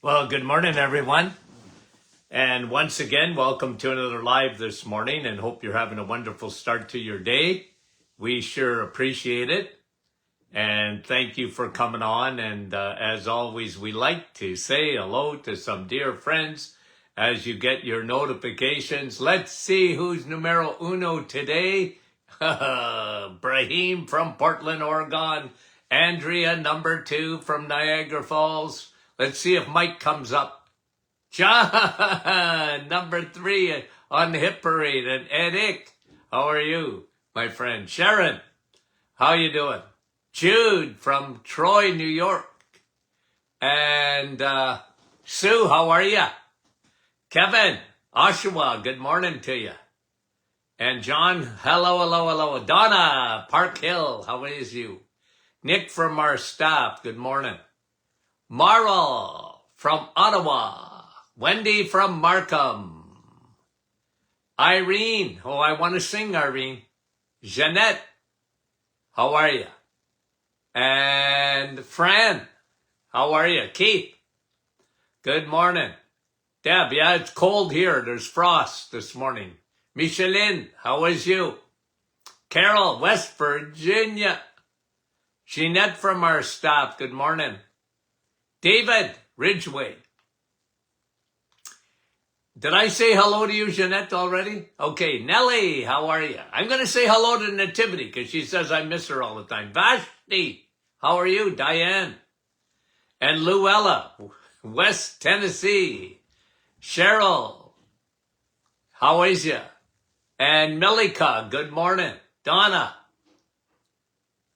Well, good morning, everyone. And once again, welcome to another live this morning and hope you're having a wonderful start to your day. We sure appreciate it. And thank you for coming on. And as always, we like to say hello to some dear friends as you get your notifications. Let's see who's numero uno today. Brahim from Portland, Oregon. Andrea, number 2 from Niagara Falls. Let's see if Mike comes up. John, number 3 on the Hit Parade. And Eric, how are you, my friend? Sharon, how you doing? Jude from Troy, New York. And Sue, how are you? Kevin, Oshawa, good morning to you. And John, hello. Donna, Park Hill, how is you? Nick from our staff, good morning. Marl from Ottawa. Wendy from Markham. Irene, oh, I want to sing, Irene. Jeanette, how are you? And Fran, how are you? Keith, good morning. Deb, yeah, it's cold here. There's frost this morning. Micheline, how is you? Carol, West Virginia. Jeanette from our staff, good morning. David, Ridgeway. Did I say hello to you, Jeanette, already? Okay, Nellie, how are you? I'm going to say hello to Nativity because she says I miss her all the time. Vashti, how are you? Diane. And Luella, West Tennessee. Cheryl, how is you? And Melika, good morning. Donna.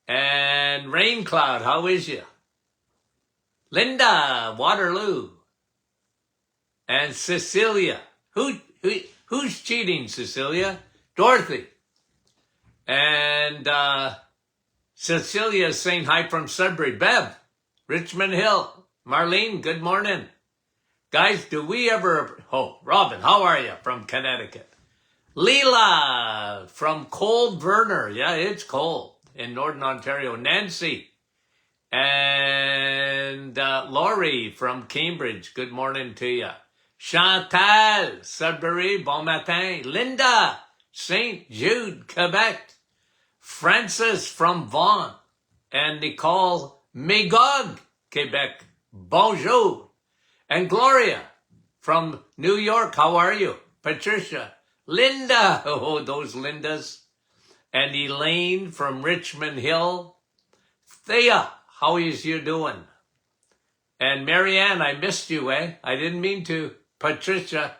And Rain Cloud, how is you? Linda, Waterloo. And Cecilia. Who's cheating, Cecilia? Dorothy. And Cecilia is saying hi from Sudbury. Bev, Richmond Hill. Marlene, good morning. Guys, do we ever... Oh, Robin, how are you? From Connecticut. Leela from Cold Verner. Yeah, it's cold in Northern Ontario. Nancy and Laurie from Cambridge. Good morning to you. Chantal, Sudbury, bon matin. Linda, St. Jude, Quebec. Francis from Vaughan. And Nicole Magog, Quebec. Bonjour. And Gloria from New York. How are you? Patricia. Linda, oh, those Lindas. And Elaine from Richmond Hill. Thea, how is you doing? And Marianne, I missed you, eh? I didn't mean to. Patricia,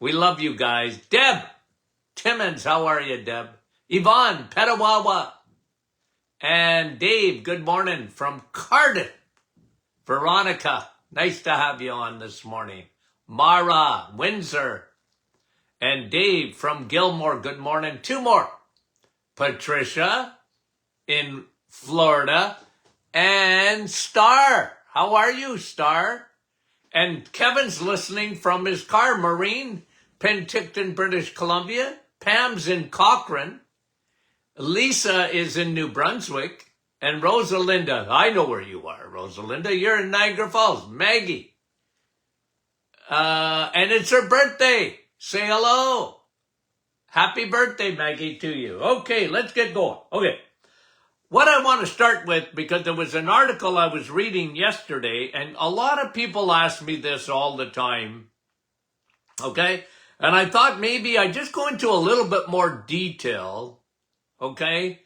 we love you guys. Deb, Timmons, how are you, Deb? Yvonne, Petawawa. And Dave, good morning from Cardiff. Veronica, nice to have you on this morning. Mara, Windsor. And Dave from Gilmore, good morning. 2 more. Patricia in Florida. And Star, how are you, Star? And Kevin's listening from his car. Maureen, Penticton, British Columbia. Pam's in Cochrane. Lisa is in New Brunswick. And Rosalinda, I know where you are, Rosalinda. You're in Niagara Falls. Maggie. And it's her birthday. Say hello. Happy birthday, Maggie, to you. Okay, let's get going. Okay. What I want to start with, because there was an article I was reading yesterday, and a lot of people ask me this all the time. Okay? And I thought maybe I'd just go into a little bit more detail, okay,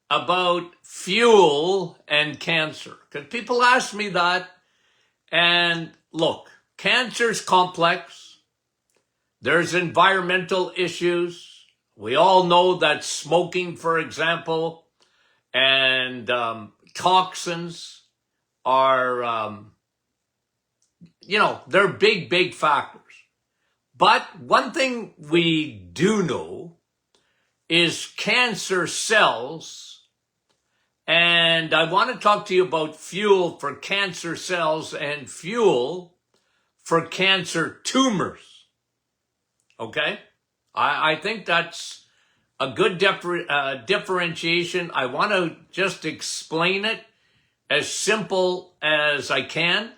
about fuel and cancer. Because people ask me that. And look, cancer's complex. There's environmental issues. We all know that smoking, for example, and toxins are, they're big factors. But one thing we do know is cancer cells. And I want to talk to you about fuel for cancer cells and fuel for cancer tumors. Okay? I think that's a good differentiation. I want to just explain it as simple as I can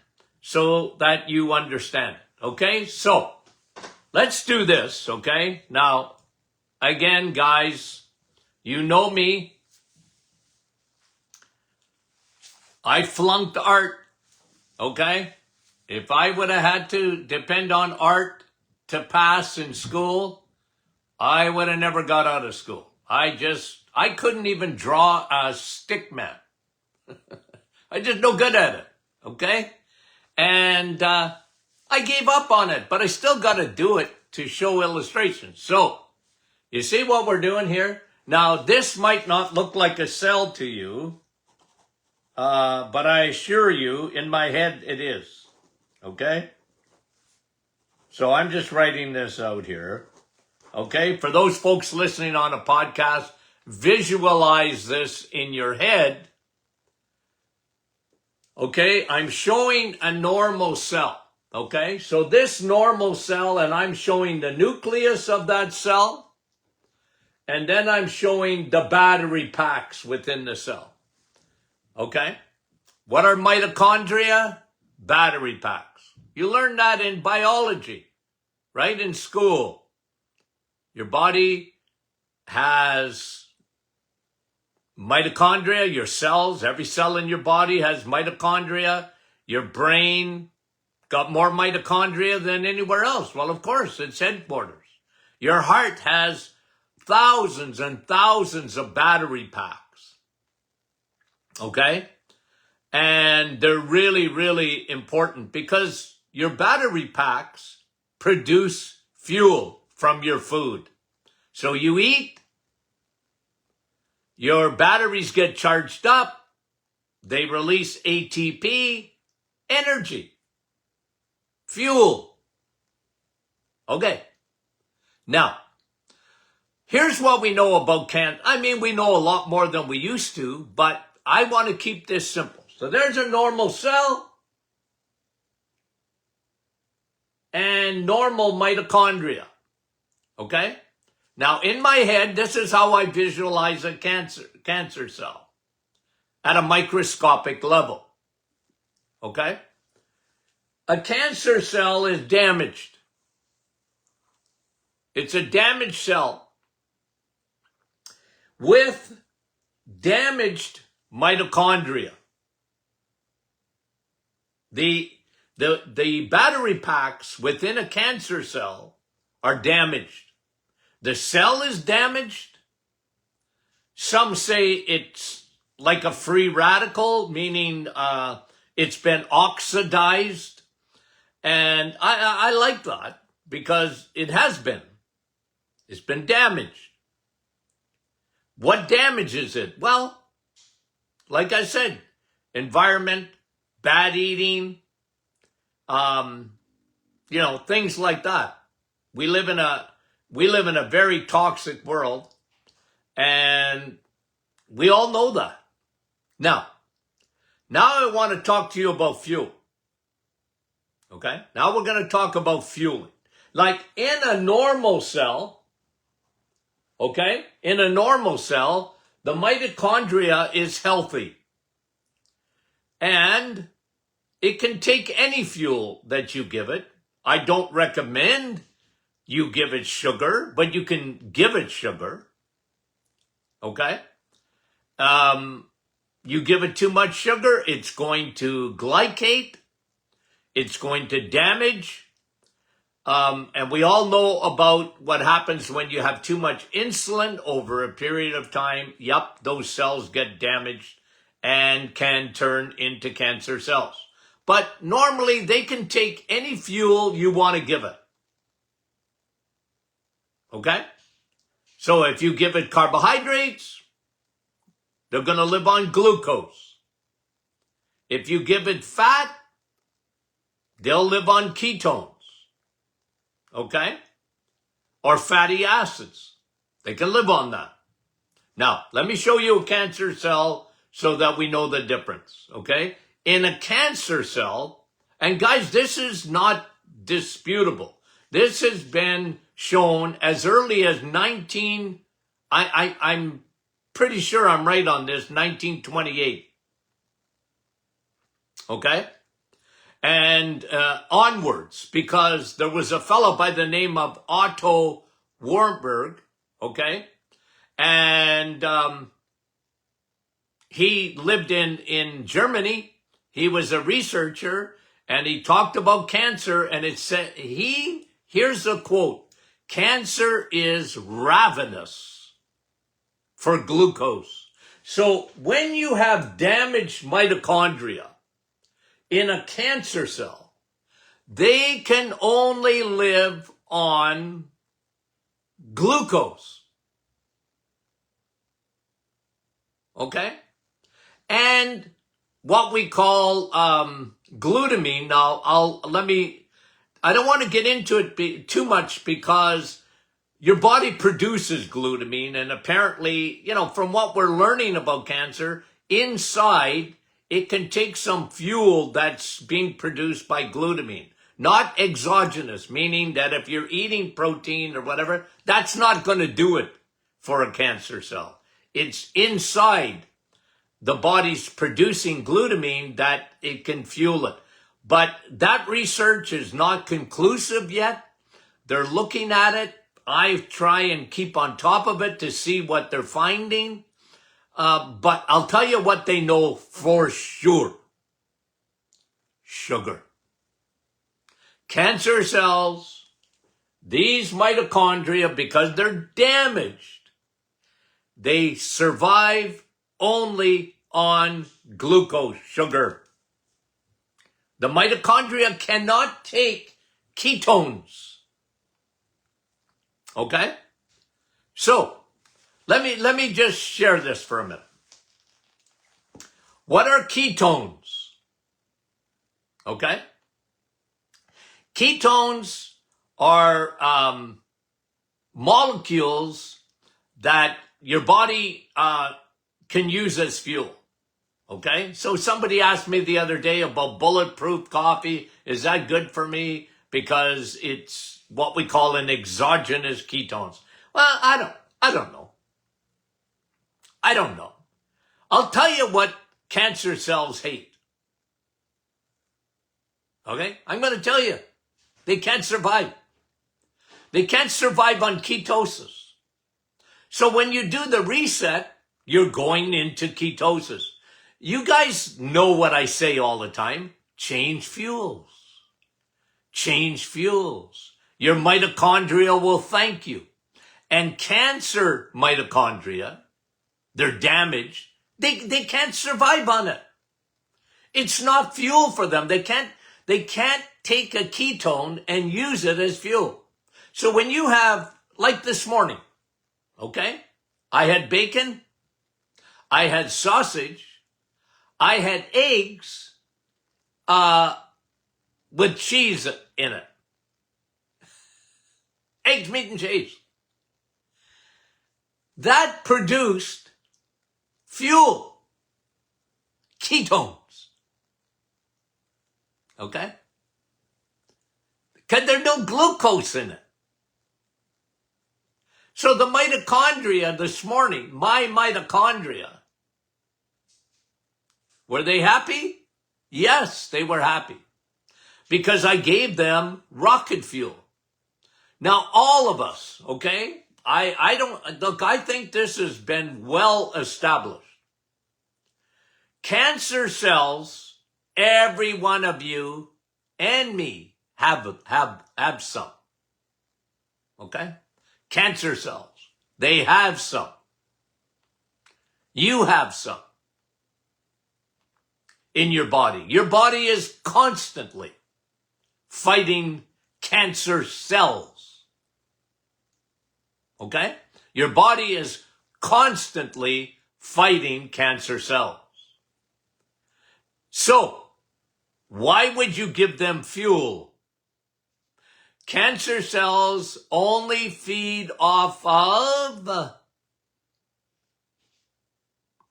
so that you understand it. Okay, so let's do this. Okay, now again, guys, you know me. I flunked art. Okay, if I would have had to depend on art to pass in school, I would have never got out of school. I couldn't even draw a stick man. I just no good at it. Okay, and I gave up on it, but I still got to do it to show illustrations. So, you see what we're doing here? Now, this might not look like a cell to you, but I assure you, in my head, it is. Okay? So I'm just writing this out here. Okay? For those folks listening on a podcast, visualize this in your head. Okay? I'm showing a normal cell. Okay, so this normal cell, and I'm showing the nucleus of that cell, and then I'm showing the battery packs within the cell. Okay, what are mitochondria? Battery packs. You learn that in biology, right? In school. Your body has mitochondria, your cells, every cell in your body has mitochondria, your brain got more mitochondria than anywhere else. Well, of course, it's headquarters. Your heart has thousands and thousands of battery packs. Okay? And they're really, really important because your battery packs produce fuel from your food. So you eat, your batteries get charged up, they release ATP, energy. Fuel. Okay. Now, here's what we know about cancer. I mean, we know a lot more than we used to, but I want to keep this simple. So there's a normal cell and normal mitochondria. Okay? Now, in my head, this is how I visualize a cancer cell at a microscopic level. Okay? A cancer cell is damaged. It's a damaged cell with damaged mitochondria. The battery packs within a cancer cell are damaged. The cell is damaged. Some say it's like a free radical, meaning it's been oxidized. And I like that because it has been. It's been damaged. What damages it? Well, like I said, environment, bad eating, things like that. We live in a very toxic world, and we all know that. Now I want to talk to you about fuel. Okay? Now we're going to talk about fueling. Like in a normal cell, okay? In a normal cell, the mitochondria is healthy. And it can take any fuel that you give it. I don't recommend you give it sugar, but you can give it sugar. Okay? You give it too much sugar, it's going to glycate. It's going to damage. And we all know about what happens when you have too much insulin over a period of time. Yup, those cells get damaged and can turn into cancer cells. But normally they can take any fuel you want to give it. Okay? So if you give it carbohydrates, they're going to live on glucose. If you give it fat, they'll live on ketones. Okay? Or fatty acids. They can live on that. Now, let me show you a cancer cell so that we know the difference. Okay? In a cancer cell, and guys, this is not disputable. This has been shown as early as I'm pretty sure I'm right on this, 1928. Okay? and onwards, because there was a fellow by the name of Otto Warburg, okay? And he lived in Germany. He was a researcher, and he talked about cancer, and it said, here's a quote, "Cancer is ravenous for glucose." So when you have damaged mitochondria in a cancer cell, they can only live on glucose. Okay? And what we call glutamine. Now, I don't want to get into it too much, because your body produces glutamine, and apparently, from what we're learning about cancer, inside, it can take some fuel that's being produced by glutamine, not exogenous, meaning that if you're eating protein or whatever, that's not going to do it for a cancer cell. It's inside the body's producing glutamine that it can fuel it. But that research is not conclusive yet. They're looking at it. I try and keep on top of it to see what they're finding. But I'll tell you what they know for sure. Sugar. Cancer cells, these mitochondria, because they're damaged, they survive only on glucose, sugar. The mitochondria cannot take ketones. Okay? So, let me just share this for a minute. What are ketones? Okay? Ketones are molecules that your body can use as fuel. Okay? So somebody asked me the other day about bulletproof coffee. Is that good for me? Because it's what we call an exogenous ketones. Well, I don't know. I don't know. I'll tell you what cancer cells hate. Okay? I'm going to tell you. They can't survive. They can't survive on ketosis. So when you do the reset, you're going into ketosis. You guys know what I say all the time. Change fuels. Change fuels. Your mitochondria will thank you. And cancer mitochondria, they're damaged. They can't survive on it. It's not fuel for them. They can't take a ketone and use it as fuel. So when you have, like this morning, okay, I had bacon, I had sausage, I had eggs with cheese in it. Eggs, meat, and cheese. That produced fuel, ketones. Okay? Because there's no glucose in it. So the mitochondria this morning, my mitochondria, were they happy? Yes, they were happy. Because I gave them rocket fuel. Now, all of us, okay? I think this has been well established. Cancer cells, every one of you and me have some. Okay? Cancer cells, they have some. You have some in your body. Your body is constantly fighting cancer cells. Okay? Your body is constantly fighting cancer cells. So, why would you give them fuel? Cancer cells only feed off of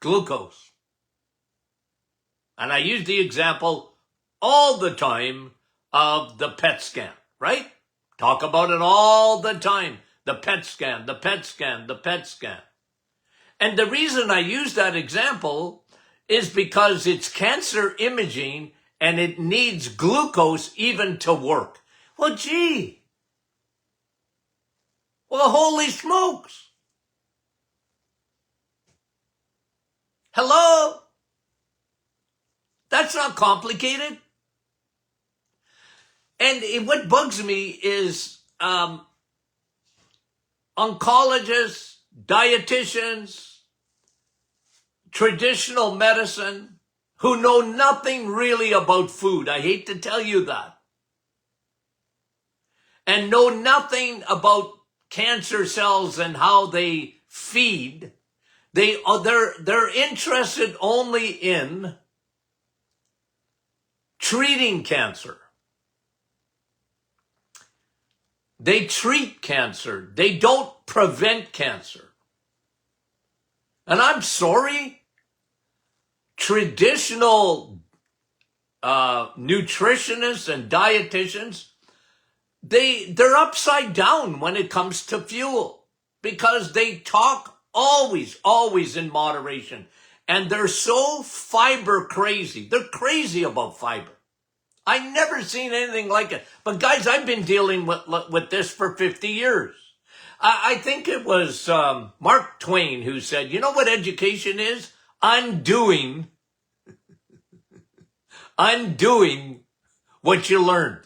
glucose. And I use the example all the time of the PET scan, right? Talk about it all the time. The PET scan, the PET scan, the PET scan. And the reason I use that example is because it's cancer imaging and it needs glucose even to work. Well, gee. Well, holy smokes. Hello? That's not complicated. And what bugs me is oncologists, dietitians, traditional medicine, who know nothing really about food. I hate to tell you that. And know nothing about cancer cells and how they feed. They're interested only in treating cancer. They treat cancer. They don't prevent cancer. And I'm sorry, traditional nutritionists and dietitians, they're upside down when it comes to fuel, because they talk always in moderation. And they're so fiber crazy. They're crazy about fiber. I never seen anything like it. But guys, I've been dealing with this for 50 years. I think it was Mark Twain who said, you know what education is? Undoing what you learned.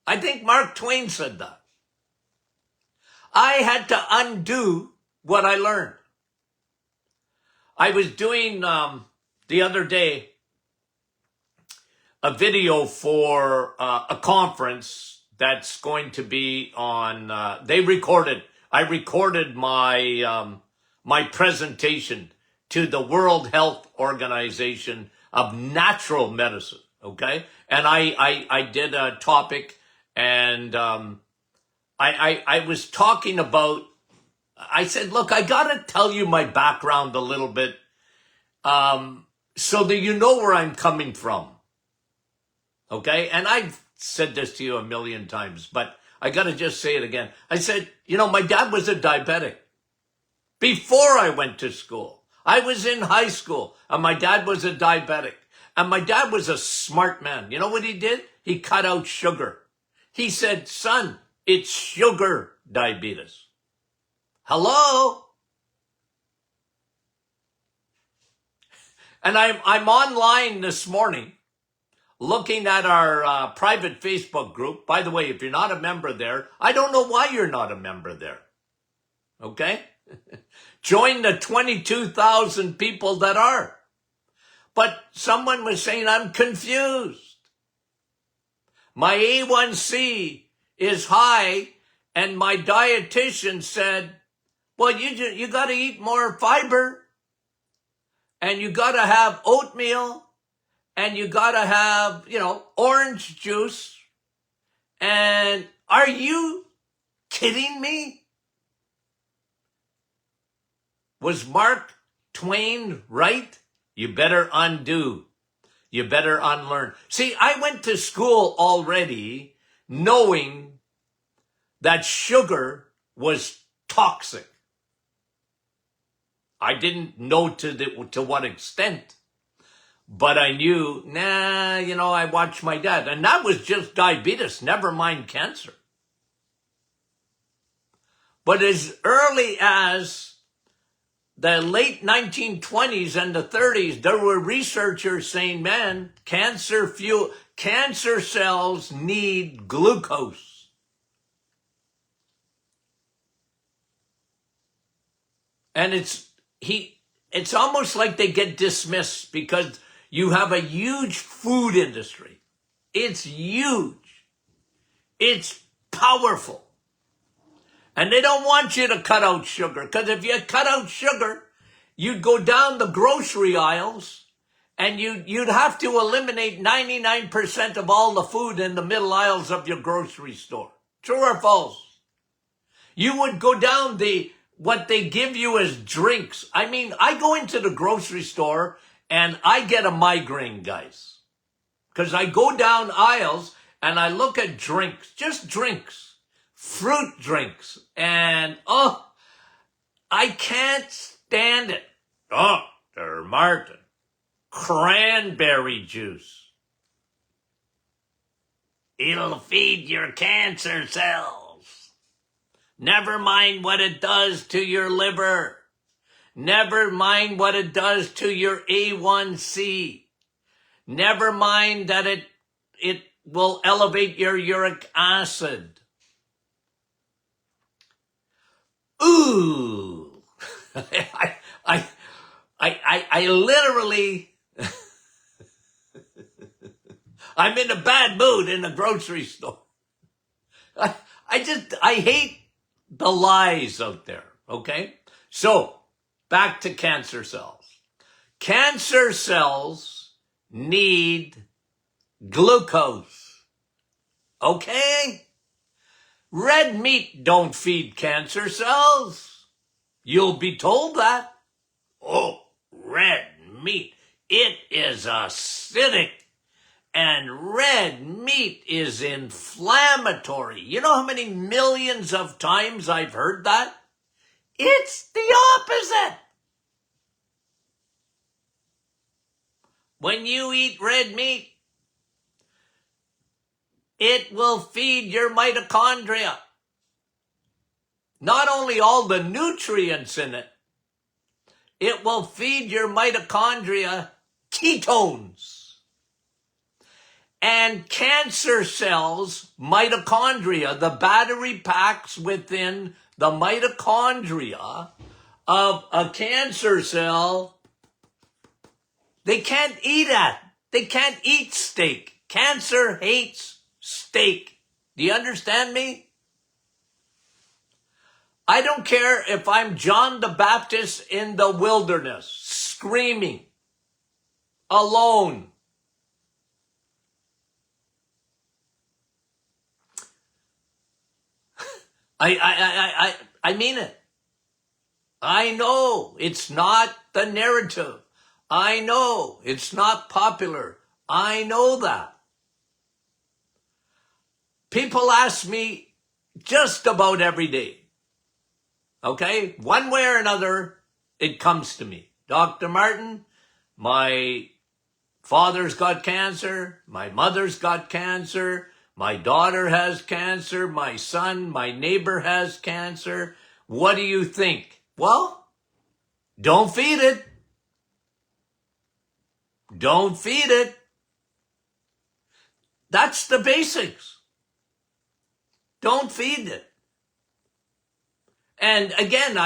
I think Mark Twain said that. I had to undo what I learned. I was doing the other day a video for a conference that's going to be on, I recorded my my presentation to the World Health Organization of Natural Medicine, okay? And I did a topic, and I was talking about, I said, look, I gotta tell you my background a little bit so that you know where I'm coming from. Okay? And I've said this to you a million times, but I got to just say it again. I said, you know, my dad was a diabetic before I went to school. I was in high school and my dad was a diabetic. And my dad was a smart man. You know what he did? He cut out sugar. He said, son, it's sugar diabetes. Hello? And I'm online this morning, looking at our private Facebook group. By the way, if you're not a member there, I don't know why you're not a member there. Okay? Join the 22,000 people that are. But someone was saying, I'm confused. My A1C is high, and my dietitian said, well, you got to eat more fiber, and you got to have oatmeal, and you gotta have, orange juice. And are you kidding me? Was Mark Twain right? You better undo. You better unlearn. See, I went to school already knowing that sugar was toxic. I didn't know to what extent. But I knew, I watched my dad. And that was just diabetes, never mind cancer. But as early as the late 1920s and the 30s, there were researchers saying, man, cancer cells need glucose. And it's almost like they get dismissed because you have a huge food industry. It's huge. It's powerful. And they don't want you to cut out sugar, because if you cut out sugar, you'd go down the grocery aisles and you'd have to eliminate 99% of all the food in the middle aisles of your grocery store. True or false? You would go down what they give you as drinks. I mean, I go into the grocery store and I get a migraine, guys, because I go down aisles and I look at drinks, just drinks, fruit drinks, and I can't stand it. Dr. Martin, cranberry juice. It'll feed your cancer cells. Never mind what it does to your liver. Never mind what it does to your A1C. Never mind that it will elevate your uric acid. Ooh. I literally, I'm in a bad mood in the grocery store. I hate the lies out there, okay? So, back to cancer cells. Cancer cells need glucose, okay? Red meat don't feed cancer cells. You'll be told that. Oh, red meat, it is acidic. And red meat is inflammatory. You know how many millions of times I've heard that? It's the opposite. When you eat red meat, it will feed your mitochondria. Not only all the nutrients in it, it will feed your mitochondria ketones. And cancer cells, mitochondria, the battery packs within the mitochondria of a cancer cell, they can't eat it. They can't eat steak. Cancer hates steak. Do you understand me? I don't care if I'm John the Baptist in the wilderness, screaming, alone. I mean it. I know it's not the narrative. I know it's not popular. I know that. People ask me just about every day. Okay? One way or another, it comes to me. Dr. Martin, my father's got cancer. My mother's got cancer. My daughter has cancer. My son, my neighbor has cancer. What do you think? Well, don't feed it. Don't feed it. That's the basics. Don't feed it. And again,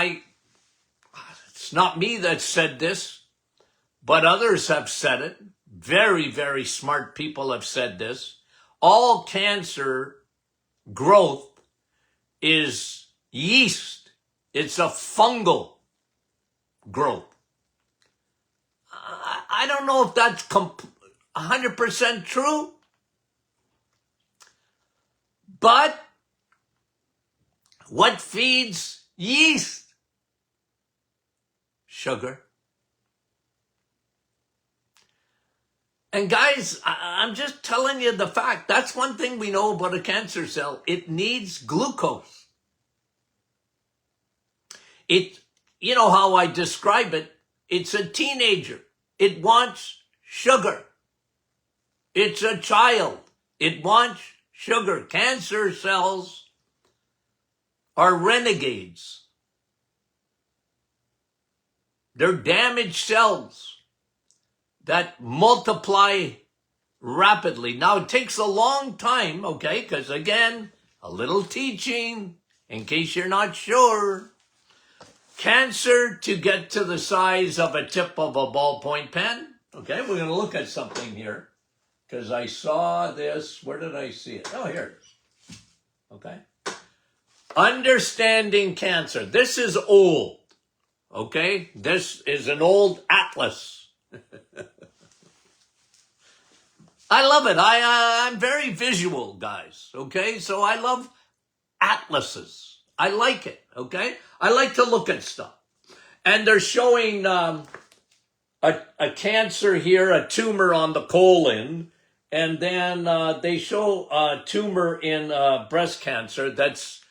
it's not me that said this, but others have said it. Very, very smart people have said this. All cancer growth is yeast. It's a fungal growth. I don't know if that's 100% true, but what feeds yeast? Sugar. And guys, I'm just telling you the fact. That's one thing we know about a cancer cell. It needs glucose. You know how I describe it? It's a teenager. It wants sugar. It's a child. It wants sugar. Cancer cells are renegades. They're damaged cells that multiply rapidly. Now, it takes a long time, okay, because again, a little teaching, in case you're not sure. Cancer to get to the size of a tip of a ballpoint pen. Okay, we're going to look at something here, because I saw this. Where did I see it? Oh, here it is. Okay. Understanding cancer. This is old, okay? This is an old atlas. I love it. I'm very visual, guys, okay? So I love atlases. I like it, okay? I like to look at stuff. And they're showing a cancer here, a tumor on the colon, and then they show a tumor in breast cancer that's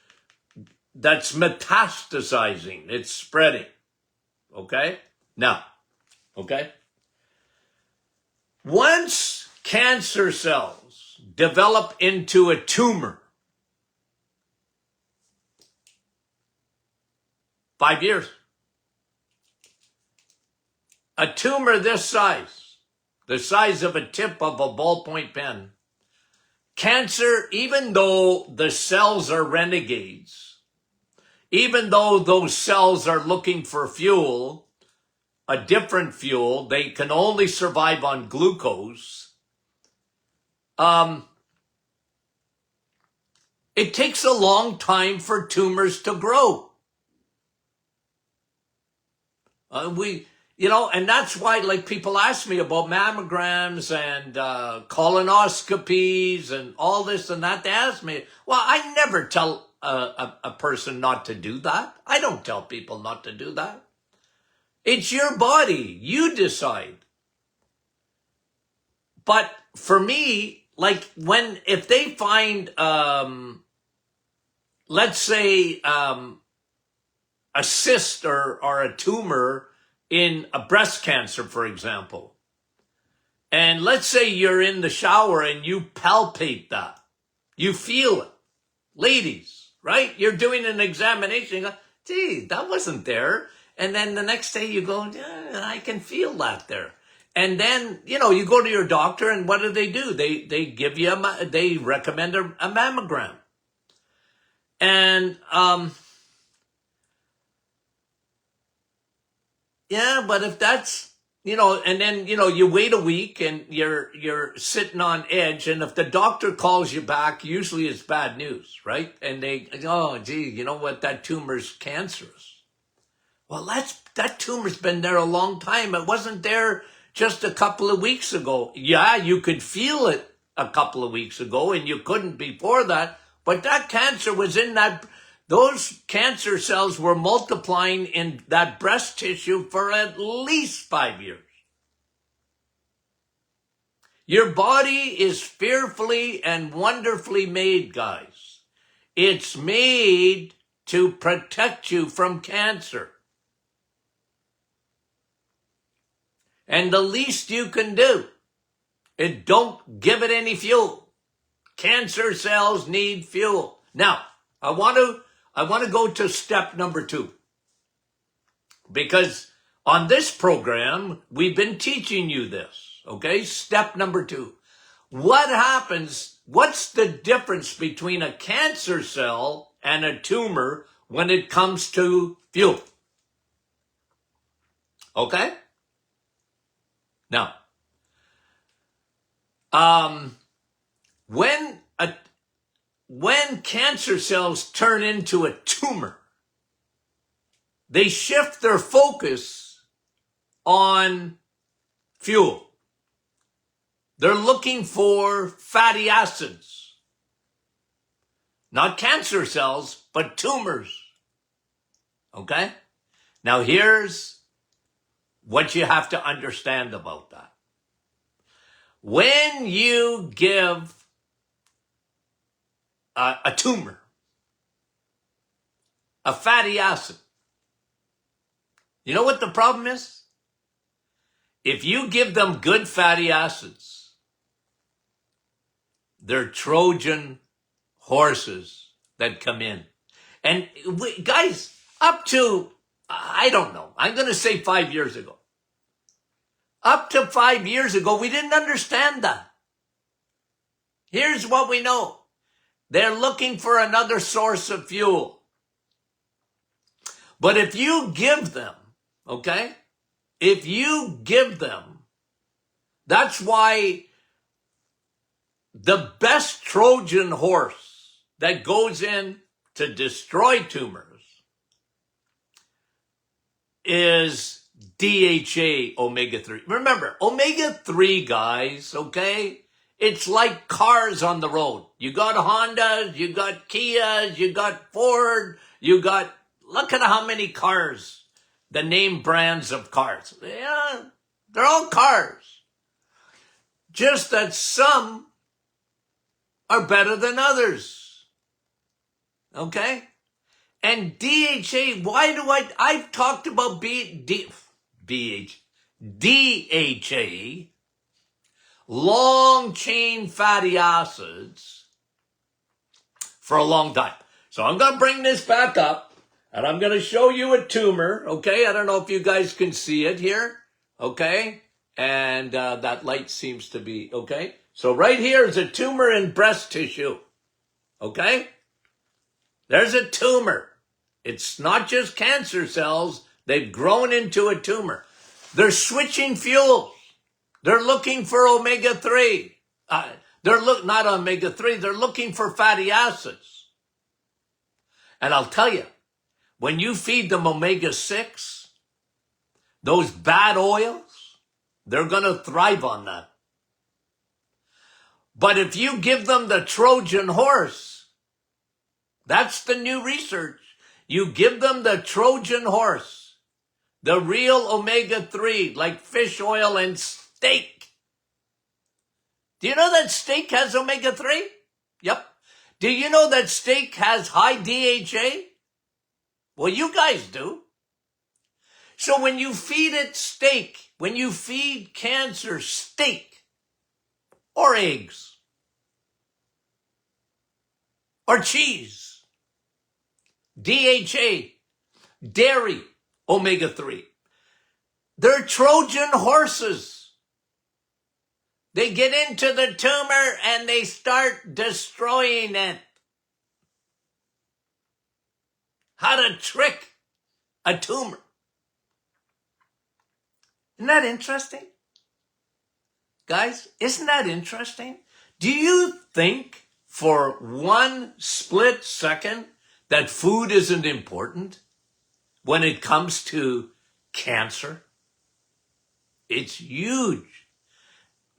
metastasizing. It's spreading, okay? Now, okay? Once cancer cells develop into a tumor? 5 years. A tumor this size, the size of a tip of a ballpoint pen. Cancer, even though the cells are renegades, even though those cells are looking for fuel, a different fuel, they can only survive on glucose. It takes a long time for tumors to grow. And that's why, like, people ask me about mammograms and colonoscopies and all this and that. They ask me, well, I never tell a person not to do that. I don't tell people not to do that. It's your body. You decide. But for me, like, if they find, let's say, a cyst or a tumor in a breast cancer, for example, and let's say you're in the shower and you palpate that, you feel it, ladies, right? You're doing an examination, you go, gee, that wasn't there. And then the next day you go, yeah, I can feel that there. And then, you go to your doctor, and what do? They give you they recommend a mammogram. And, yeah, but if that's, and then, you wait a week and you're sitting on edge, and if the doctor calls you back, usually it's bad news, right? And they, oh, gee, you know what? That tumor's cancerous. Well, that tumor's been there a long time. It wasn't there just a couple of weeks ago. Yeah, you could feel it a couple of weeks ago, and you couldn't before that, but that cancer was in that. Those cancer cells were multiplying in that breast tissue for at least 5 years. Your body is fearfully and wonderfully made, guys. It's made to protect you from cancer. And the least you can do is don't give it any fuel. Cancer cells need fuel. Now, I want to go to step number 2. Because on this program, we've been teaching you this, okay? Step number 2. What happens, what's the difference between a cancer cell and a tumor when it comes to fuel? Okay? Now, when cancer cells turn into a tumor, they shift their focus on fuel. They're looking for fatty acids. Not cancer cells, but tumors. Okay? Now here's what you have to understand about that. When you give a tumor a fatty acid, you know what the problem is? If you give them good fatty acids, they're Trojan horses that come in. And guys, up to, I don't know, I'm going to say 5 years ago. Up to 5 years ago, we didn't understand that. Here's what we know. They're looking for another source of fuel. But if you give them, okay, if you give them, that's why the best Trojan horse that goes in to destroy tumors is DHA omega-3. Remember, omega-3, guys, okay? It's like cars on the road. You got Hondas, you got Kias, you got Ford, look at how many cars, the name brands of cars. Yeah, they're all cars. Just that some are better than others. Okay? And DHA, I've talked about DHA long chain fatty acids for a long time. So I'm going to bring this back up and I'm going to show you a tumor. Okay. I don't know if you guys can see it here. Okay. And that light seems to be okay. So right here is a tumor in breast tissue. Okay. There's a tumor. It's not just cancer cells. They've grown into a tumor. They're switching fuels. They're looking for omega-3. Not omega-3. They're looking for fatty acids. And I'll tell you, when you feed them omega-6, those bad oils, they're going to thrive on that. But if you give them the Trojan horse, that's the new research. You give them the Trojan horse, the real omega-3, like fish oil and steak. Do you know that steak has omega-3? Yep. Do you know that steak has high DHA? Well, you guys do. So when you feed it steak, when you feed cancer steak or eggs or cheese, DHA, dairy, omega-3, they're Trojan horses. They get into the tumor and they start destroying it. How to trick a tumor. Isn't that interesting? Guys, isn't that interesting? Do you think for one split second that food isn't important when it comes to cancer? It's huge.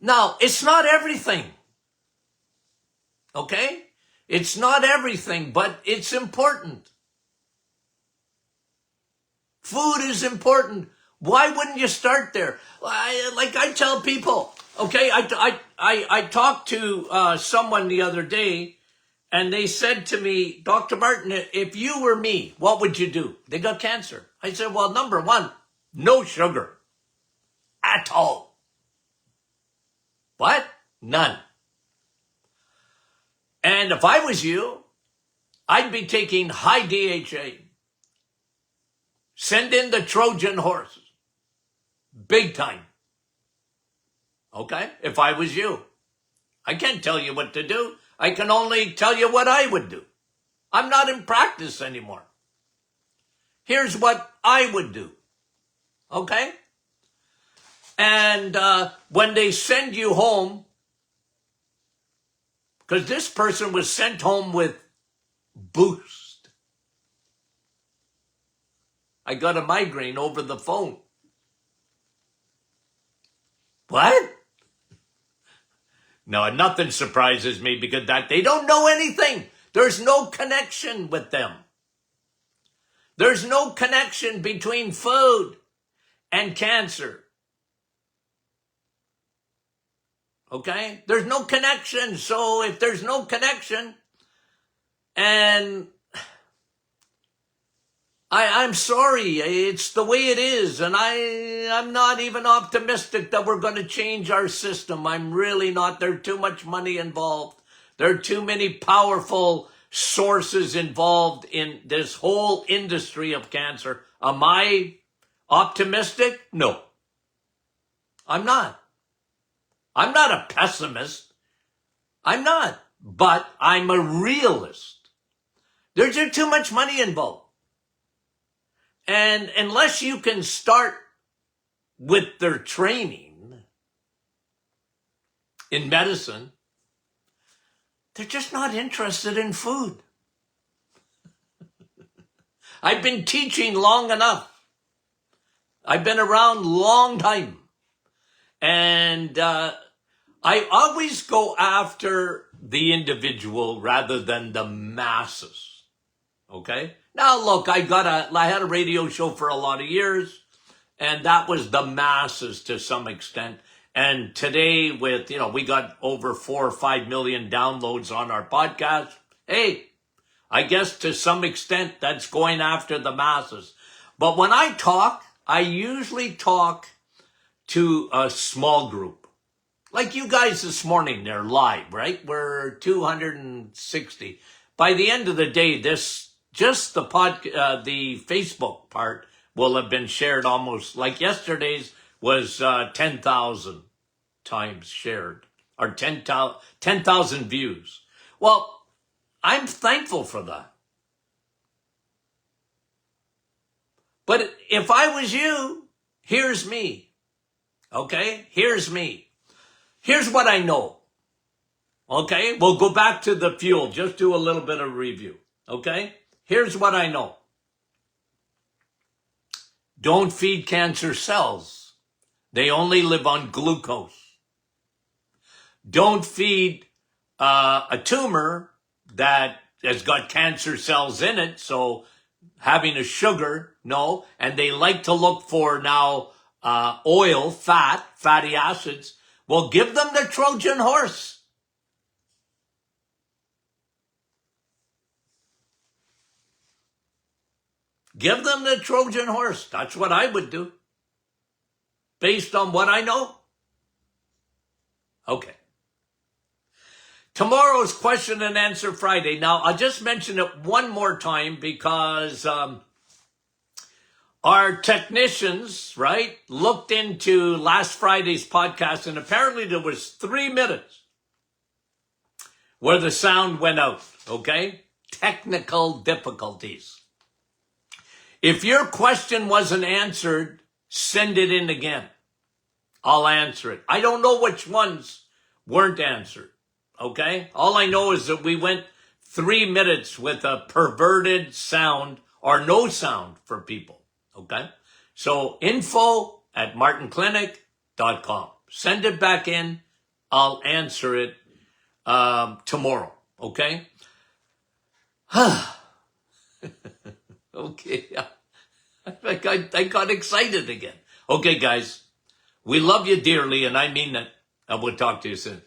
Now, it's not everything. Okay? It's not everything, but it's important. Food is important. Why wouldn't you start there? I tell people, okay, I talked to someone the other day, and they said to me, Dr. Martin, if you were me, what would you do? They got cancer. I said, well, number one, no sugar at all. What? None. And if I was you, I'd be taking high DHA. Send in the Trojan horses. Big time. Okay? If I was you. I can't tell you what to do. I can only tell you what I would do. I'm not in practice anymore. Here's what I would do. Okay? And when they send you home, because this person was sent home with Boost. I got a migraine over the phone. What? No, nothing surprises me because that they don't know anything. There's no connection with them. There's no connection between food and cancer. Okay? There's no connection. So if there's no connection, and I'm sorry, it's the way it is, and I'm not even optimistic that we're going to change our system. I'm really not. There's too much money involved. There are too many powerful sources involved in this whole industry of cancer. Am I optimistic? No. I'm not. I'm not a pessimist. I'm not. But I'm a realist. There's too much money involved. And unless you can start with their training in medicine, they're just not interested in food. I've been teaching long enough. I've been around long time. And I always go after the individual rather than the masses. Okay? Now, look, I had a radio show for a lot of years, and that was the masses to some extent. And today with, we got over 4 or 5 million downloads on our podcast. Hey, I guess to some extent that's going after the masses. But when I talk, I usually talk to a small group. Like you guys this morning, they're live, right? We're 260. By the end of the day, just the Facebook part will have been shared almost like yesterday's was 10,000 times shared, or 10,000 views. Well, I'm thankful for that. But if I was you, here's me. Okay? Here's me. Here's what I know. Okay? We'll go back to the fuel. Just do a little bit of review. Okay? Here's what I know. Don't feed cancer cells. They only live on glucose. Don't feed a tumor that has got cancer cells in it, so having a sugar, no. And they like to look for now oil, fatty acids. Well, give them the Trojan horse. Give them the Trojan horse. That's what I would do, based on what I know. Okay. Tomorrow's question and answer Friday. Now, I'll just mention it one more time because our technicians, right, looked into last Friday's podcast, and apparently there was 3 minutes where the sound went out, okay? Technical difficulties. If your question wasn't answered, send it in again. I'll answer it. I don't know which ones weren't answered. Okay? All I know is that we went 3 minutes with a perverted sound or no sound for people. Okay? So info@martinclinic.com. Send it back in. I'll answer it tomorrow. Okay? Okay. I got excited again. Okay, guys. We love you dearly, and I mean it. And we'll talk to you soon.